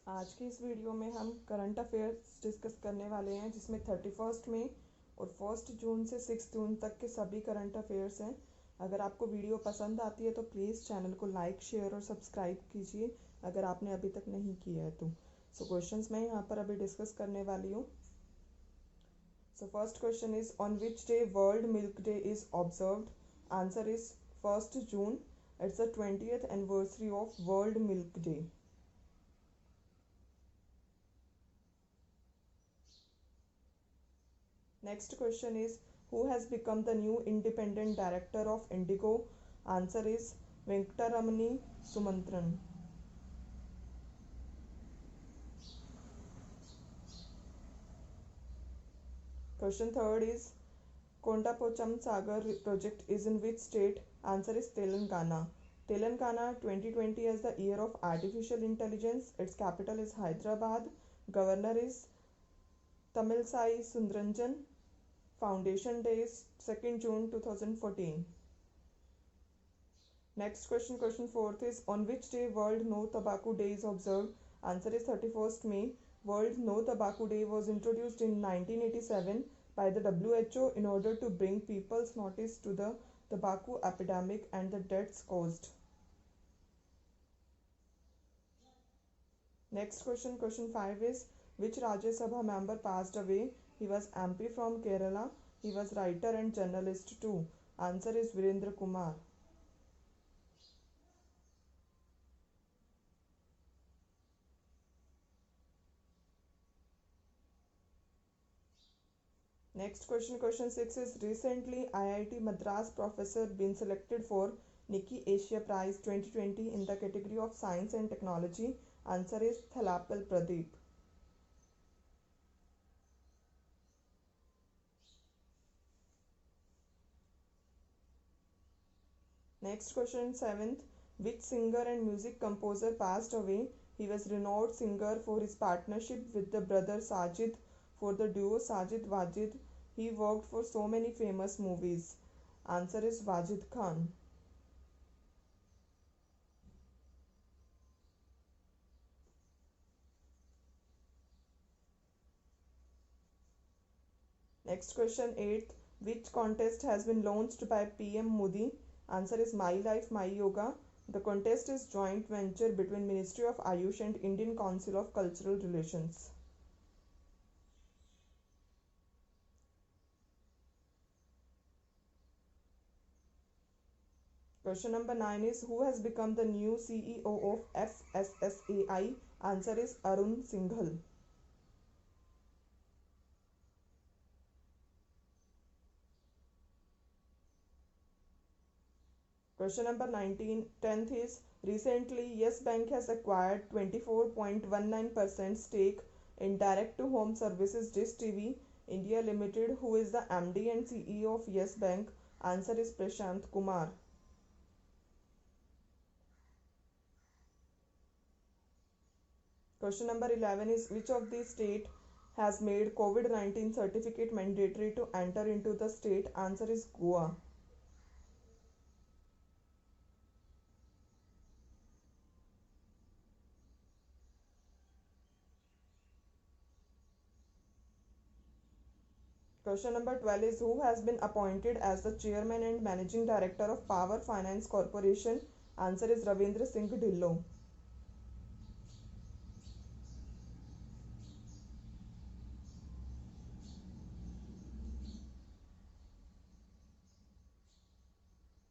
आज की इस वीडियो में हम करंट अफेयर्स डिस्कस करने वाले हैं, जिसमें 31 मई और 1 जून से 6 जून तक के सभी करंट अफेयर्स हैं। अगर आपको वीडियो पसंद आती है तो प्लीज़ चैनल को लाइक, शेयर और सब्सक्राइब कीजिए अगर आपने अभी तक नहीं किया है तो। क्वेश्चंस मैं यहाँ पर अभी डिस्कस करने वाली हूँ। First question is, on which day world milk day is observed? Answer is 1 June. It's the 20th anniversary of world milk day. Next question is, who has become the new independent director of Indigo? Answer is Venkataramani Sumantran. Question third is, Kondapocham Sagar project is in which state? Answer is Telangana. Telangana 2020 as the year of artificial intelligence. Its capital is Hyderabad. Governor is Tamilsai Sundaranjan. Foundation day is 2nd June 2014. Next question, question fourth is, on which day World No Tobacco Day is observed? Answer is 31st May. World No Tobacco Day was introduced in 1987 by the WHO in order to bring people's notice to the tobacco epidemic and the deaths caused. Next question, question 5 is, which Rajya Sabha member passed away? He was MP from Kerala. He was writer and journalist too. Answer is Virendra Kumar. Next question, question 6 is, recently IIT Madras professor been selected for Nikki Asia Prize 2020 in the category of Science and Technology. Answer is Thalapal Pradeep. Next question, 7th, which singer and music composer passed away? He was renowned singer for his partnership with the brother Sajid for the duo Sajid Wajid. He worked for so many famous movies. Answer is Wajid Khan. Next question, 8th, which contest has been launched by PM Modi? Answer is My Life My Yoga. The contest is joint venture between Ministry of Ayush and Indian Council of Cultural Relations. Question number 9 is, who has become the new CEO of FSSAI? Answer is Arun Singhal. Question number 19, 10th is, recently Yes Bank has acquired 24.19% stake in Direct to Home Services Dish TV India Limited. Who is the MD and CEO of Yes Bank? Answer is Prashant Kumar. Question number 11 is, which of these state has made COVID-19 certificate mandatory to enter into the state? Answer is Goa. Question number 12 is, who has been appointed as the chairman and managing director of Power Finance Corporation? Answer is Ravindra Singh Dhillon.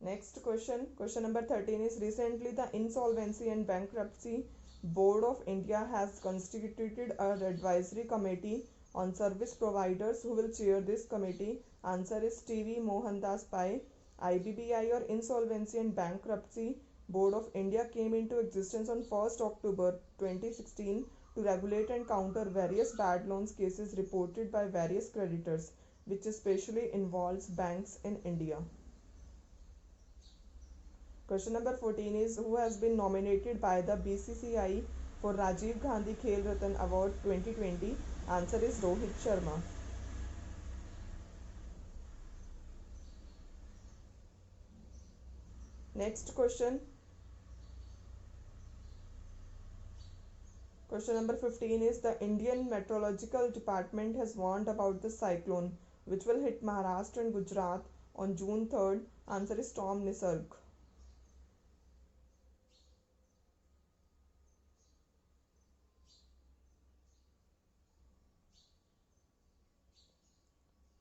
Next question, question number 13 is, recently the Insolvency and Bankruptcy Board of India has constituted an advisory committee on service providers. Who will chair this committee? Answer is TV Mohandas Pai. IBBI or Insolvency and Bankruptcy Board of India came into existence on 1st October 2016 to regulate and counter various bad loans cases reported by various creditors, which especially involves banks in India. Question number 14 is, who has been nominated by the BCCI for Rajiv Gandhi Khel Ratan Award 2020? Answer is Rohit Sharma. Next question. Question number 15 is the Indian Meteorological Department has warned about the cyclone which will hit Maharashtra and Gujarat on June 3rd. Answer is Storm Nisarg.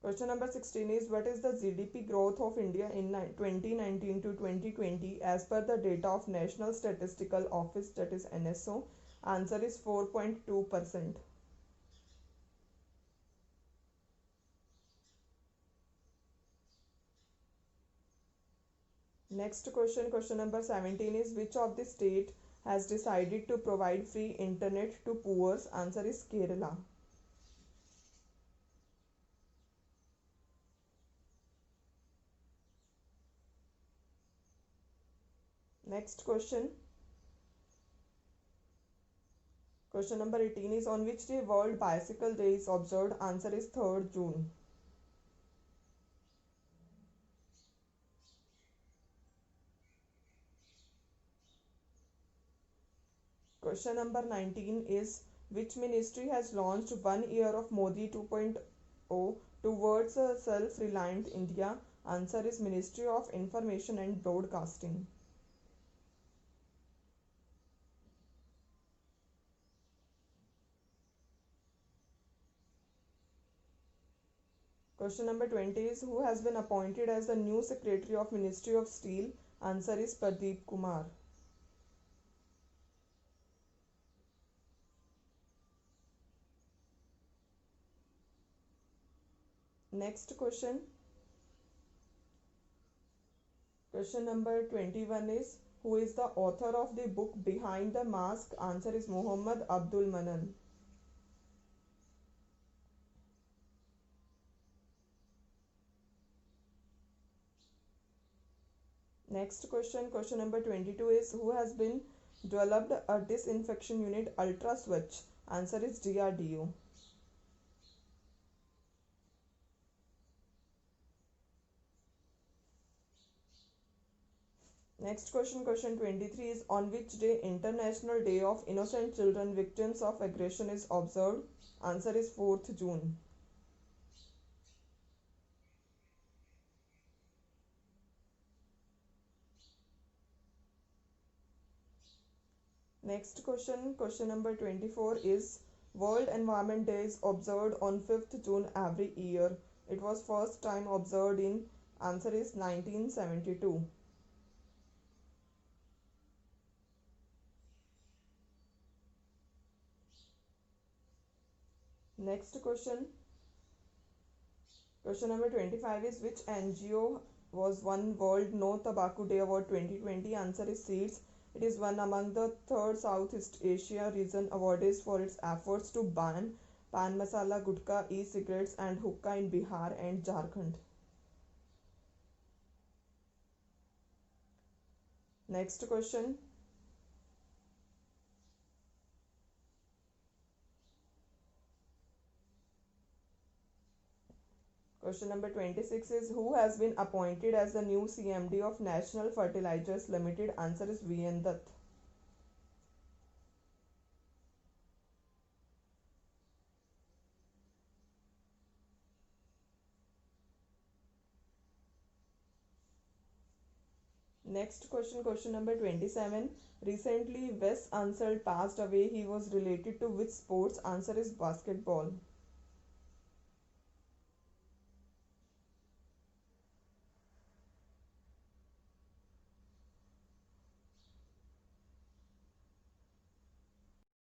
Question number 16 is what is the GDP growth of India in 2019 to 2020 as per the data of National Statistical Office, that is NSO? Answer is 4.2%. Next question, question number 17 is which of the state has decided to provide free internet to poor? Answer is Kerala. Next question. Question number 18 is on which day World Bicycle Day is observed? Answer is 3rd June. Question number 19 is which ministry has launched 1 year of Modi 2.0 towards a self-reliant India? Answer is Ministry of Information and Broadcasting. Question number 20 is who has been appointed as the new Secretary of Ministry of Steel? Answer is Pradeep Kumar. Next question. Question number 21 is who is the author of the book Behind the Mask? Answer is Muhammad Abdul Manan. Next question, question number 22 is who has been developed a disinfection unit Ultra Switch? Answer is DRDO. Next question, question 23 is on which day International Day of Innocent Children Victims of Aggression is observed? Answer is 4th June. Next question, question number 24 is World Environment Day is observed on 5th June every year. It was first time observed in answer is 1972. Next question. Question number 25 is which NGO was won World No Tobacco Day Award 2020? Answer is Seeds. It is one among the third Southeast Asia region awarded for its efforts to ban pan masala, gutka, e-cigarettes and hookah in Bihar and Jharkhand. Next question. Question number 26 is who has been appointed as the new CMD of National Fertilizers Limited? Answer is VN Dutt. Next question, question number 27. Recently, Wes Unseld passed away. He was related to which sports? Answer is basketball.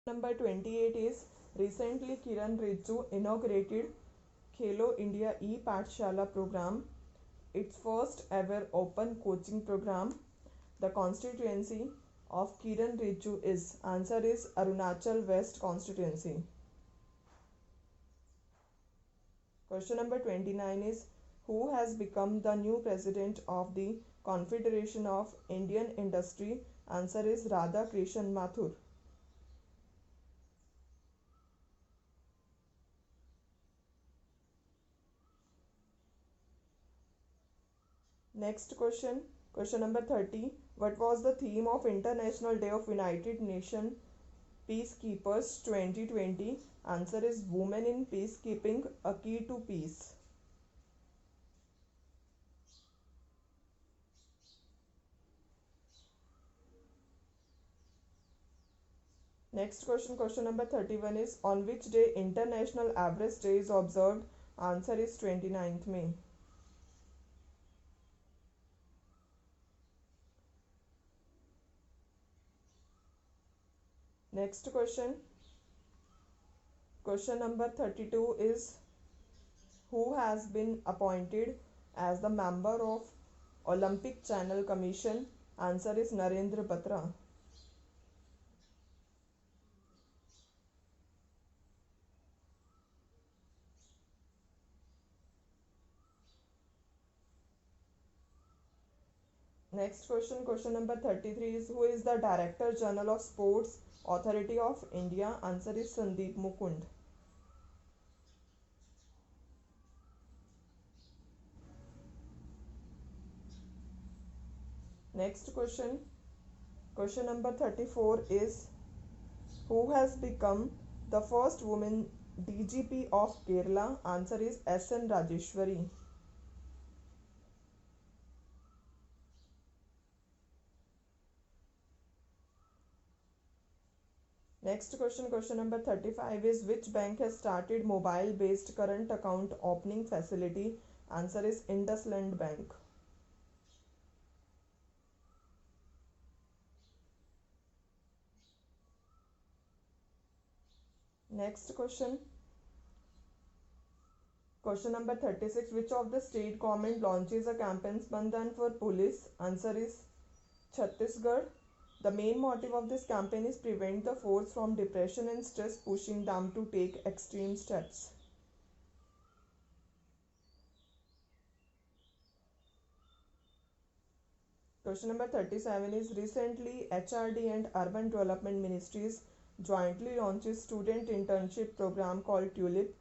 Number 28 is recently Kiran Rijiju inaugurated Khelo India e-Pathshala program, its first ever open coaching program. The constituency of Kiran Rijiju is answer is Arunachal West constituency. Question number 29 is who has become the new president of the Confederation of Indian Industry? Answer is Radha Krishan Mathur. Next question, question number 30. What was the theme of International Day of United Nations Peacekeepers 2020. Answer is Women in Peacekeeping, a Key to Peace. Next question, question number 31 is on which day International Average Day is observed? Answer is 29th May. Next question, question number 32 is who has been appointed as the member of Olympic Channel Commission? Answer is Narendra Batra. Next question, question number 33 is who is the Director General of Sports Authority of India? Answer is Sandeep Mukund. Next question, question number 34 is who has become the first woman DGP of Kerala? Answer is SN Rajeshwari. Next question, question number 35 is which bank has started mobile based current account opening facility? Answer is IndusLand Bank. Next question, question number 36 which of the state government launches a campaign Spandan for police? Answer is Chhattisgarh. The main motive of this campaign is prevent the force from depression and stress, pushing them to take extreme steps. Question number 37 is recently HRD and Urban Development Ministries jointly launched student internship program called Tulip.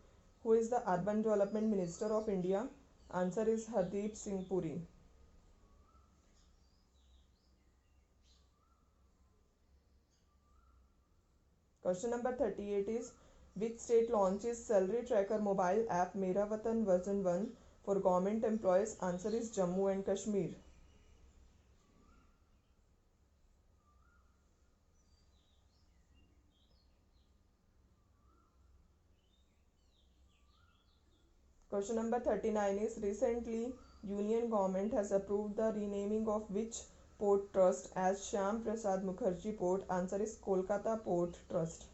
Who is the Urban Development Minister of India? Answer is Hardeep Singh Puri. Question number 38 is which state launches salary tracker mobile app Mera Watan version 1 for government employees? Answer is Jammu and Kashmir. Question number 39 is recently Union government has approved the renaming of which port trust as Shyam Prasad Mukherjee Port? Answer is Kolkata Port Trust.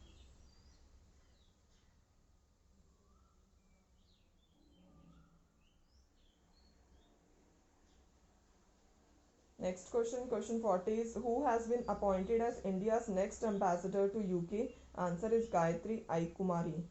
Next question, question 40 is who has been appointed as India's next ambassador to UK? Answer is Gayatri I. Kumari.